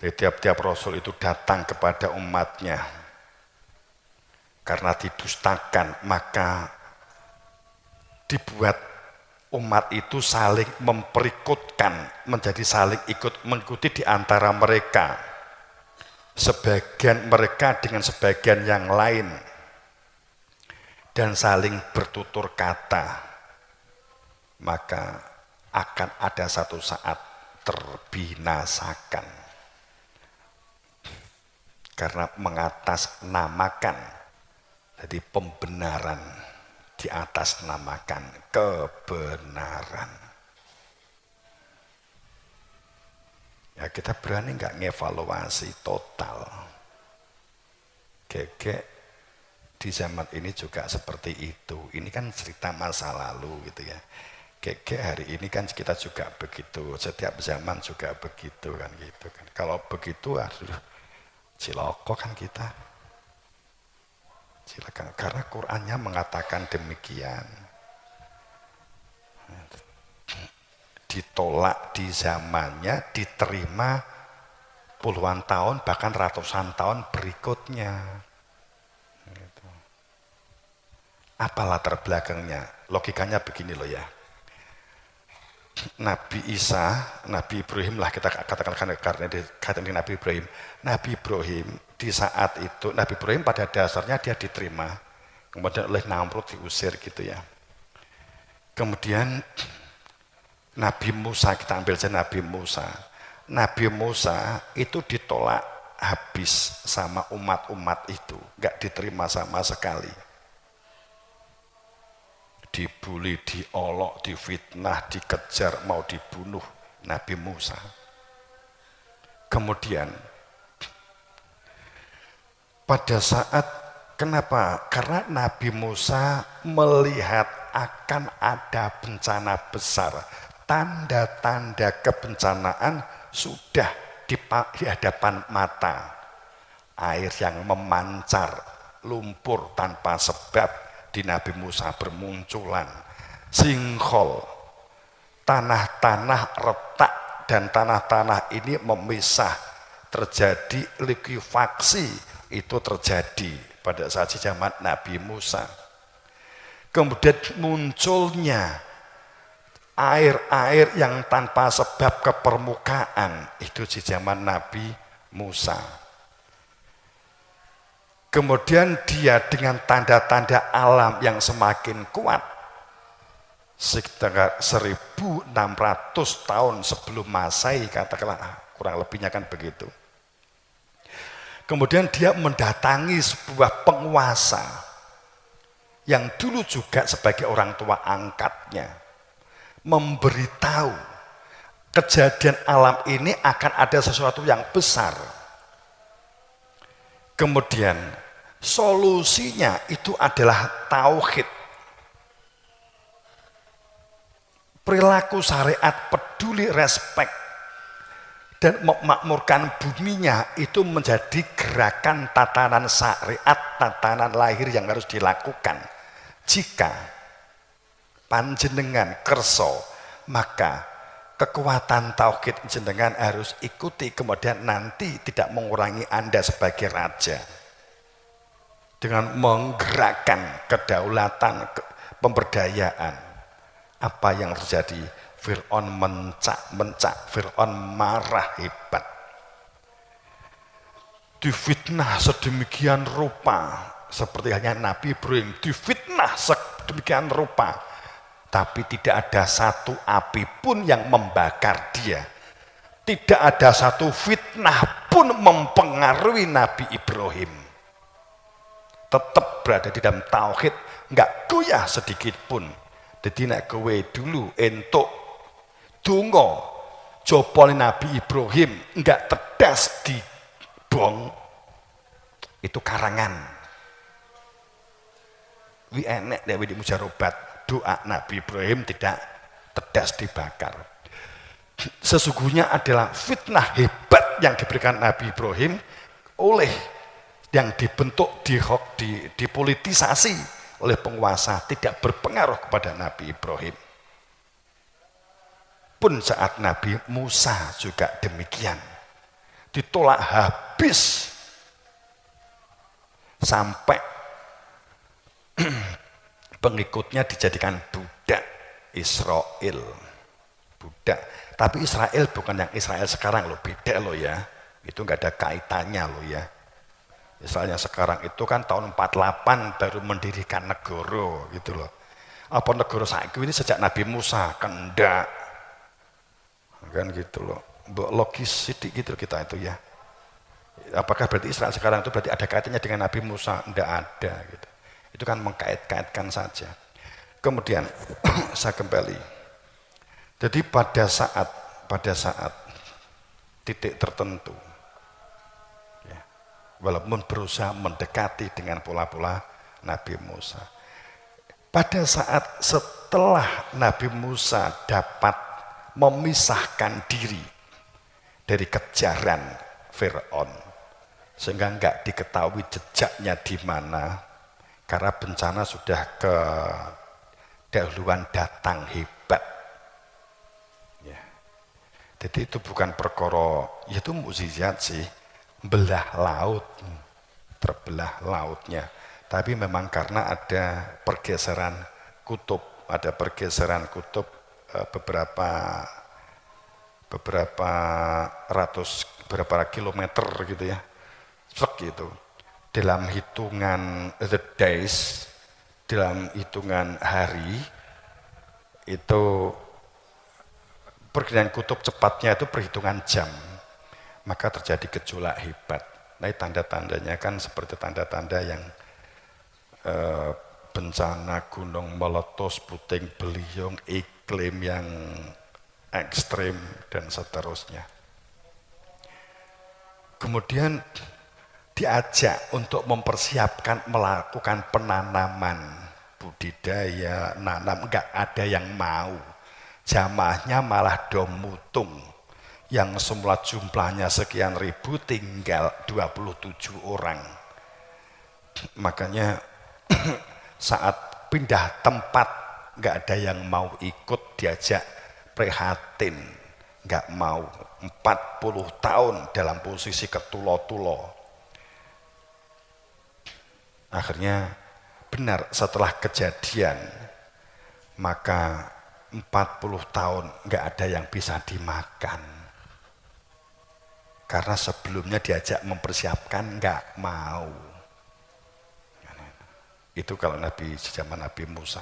Tiap-tiap rasul itu datang kepada umatnya karena didustakan, maka dibuat umat itu saling memperikutkan, menjadi saling ikut mengikuti di antara mereka, sebagian mereka dengan sebagian yang lain, dan saling bertutur kata. Maka akan ada satu saat terbinasakan karena mengatasnamakan, jadi pembenaran di atas namakan kebenaran. Ya kita berani nggak ngevaluasi total. Gegek di zaman ini juga seperti itu. Ini kan cerita masa lalu gitu ya. Gegek hari ini kan kita juga begitu. Setiap zaman juga begitu kan gitu kan. Kalau begitu aduh ciloko kan kita. Silakan, karena Qur'annya mengatakan demikian. Ditolak di zamannya, diterima puluhan tahun bahkan ratusan tahun berikutnya. Gitu. Apa latar belakangnya? Logikanya begini loh ya. Nabi Isa, Nabi Ibrahim lah kita katakan karena dikatakan Nabi Ibrahim. Nabi Ibrahim di saat itu, Nabi Ibrahim pada dasarnya dia diterima, kemudian oleh Namrud diusir gitu ya. Kemudian Nabi Musa, kita ambil saja Nabi Musa. Nabi Musa itu ditolak habis sama umat-umat itu, nggak diterima sama sekali. Dibully, diolok, difitnah, dikejar, mau dibunuh Nabi Musa. Kemudian pada saat, kenapa? Karena Nabi Musa melihat akan ada bencana besar, tanda-tanda kebencanaan sudah di hadapan mata. Air yang memancar, lumpur tanpa sebab di Nabi Musa bermunculan, sinkhole, tanah-tanah retak, dan tanah-tanah ini memisah, terjadi likuifaksi, itu terjadi pada saat zaman Nabi Musa. Kemudian munculnya air-air yang tanpa sebab ke permukaan, itu di zaman Nabi Musa. Kemudian dia dengan tanda-tanda alam yang semakin kuat, sekitar 1600 tahun sebelum Masehi, katakanlah kurang lebihnya kan begitu. Kemudian dia mendatangi sebuah penguasa yang dulu juga sebagai orang tua angkatnya, memberitahu kejadian alam ini akan ada sesuatu yang besar. Kemudian solusinya itu adalah tauhid. Perilaku syariat, peduli, respek, dan memakmurkan buminya itu menjadi gerakan tatanan syariat, tatanan lahir yang harus dilakukan. Jika panjenengan kerso, maka kekuatan tauhid jenengan harus ikuti, kemudian nanti tidak mengurangi Anda sebagai raja. Dengan menggerakkan kedaulatan, pemberdayaan. Apa yang terjadi? Fir'aun mencak, Fir'aun marah hebat. Difitnah sedemikian rupa, seperti hanya Nabi Ibrahim, difitnah sedemikian rupa, tapi tidak ada satu api pun yang membakar dia. Tidak ada satu fitnah pun mempengaruhi Nabi Ibrahim. Tetap berada di dalam tauhid, nggak goyah sedikit pun. Jadi nek kowe dulu entuk donga jopone Nabi Ibrahim nggak tedas di bong, itu karangan. Wi enek dewe di mujarobat, doa Nabi Ibrahim tidak tedas dibakar. Sesungguhnya adalah fitnah hebat yang diberikan Nabi Ibrahim oleh yang dibentuk, dipolitisasi oleh penguasa, tidak berpengaruh kepada Nabi Ibrahim. Pun saat Nabi Musa juga demikian. ditolak habis sampai pengikutnya dijadikan budak Israel. Budak. Tapi Israel bukan yang Israel sekarang loh, beda loh ya. Itu nggak ada kaitannya loh ya. Israel yang sekarang itu kan tahun 48 baru mendirikan negara gitu loh. Apa negara saiki ini sejak Nabi Musa? Kan enggak. Kan gitu loh. Logis sidik gitu kita itu ya. Apakah berarti Israel sekarang itu berarti ada kaitannya dengan Nabi Musa? Enggak ada gitu. Itu kan mengkait-kaitkan saja. Kemudian saya kembali. Jadi pada saat titik tertentu, ya, walaupun berusaha mendekati dengan pola-pola Nabi Musa. Pada saat setelah Nabi Musa dapat memisahkan diri dari kejaran Fir'aun, sehingga enggak diketahui jejaknya di mana, karena bencana sudah kedahuluan datang hebat. Ya. Jadi itu bukan perkara, itu mukjizat sih, belah laut, terbelah lautnya. Tapi memang karena ada pergeseran kutub beberapa kilometer gitu ya, gitu. Dalam hitungan the days, dalam hitungan hari itu pergerakan kutub cepatnya itu perhitungan jam, maka terjadi gejolak hebat. Nah, tanda-tandanya kan seperti tanda-tanda yang bencana gunung meletus, puting beliung, iklim yang ekstrim dan seterusnya. Kemudian diajak untuk mempersiapkan melakukan penanaman budidaya, nanam, enggak ada yang mau. Jamaahnya malah domutung, yang semula jumlahnya sekian ribu tinggal 27 orang. Makanya saat pindah tempat nggak ada yang mau ikut, diajak prihatin, nggak mau. 40 tahun dalam posisi ketulo-tulo. Akhirnya benar setelah kejadian, maka 40 tahun nggak ada yang bisa dimakan. Karena sebelumnya diajak mempersiapkan nggak mau. Itu kalau zaman Nabi Musa.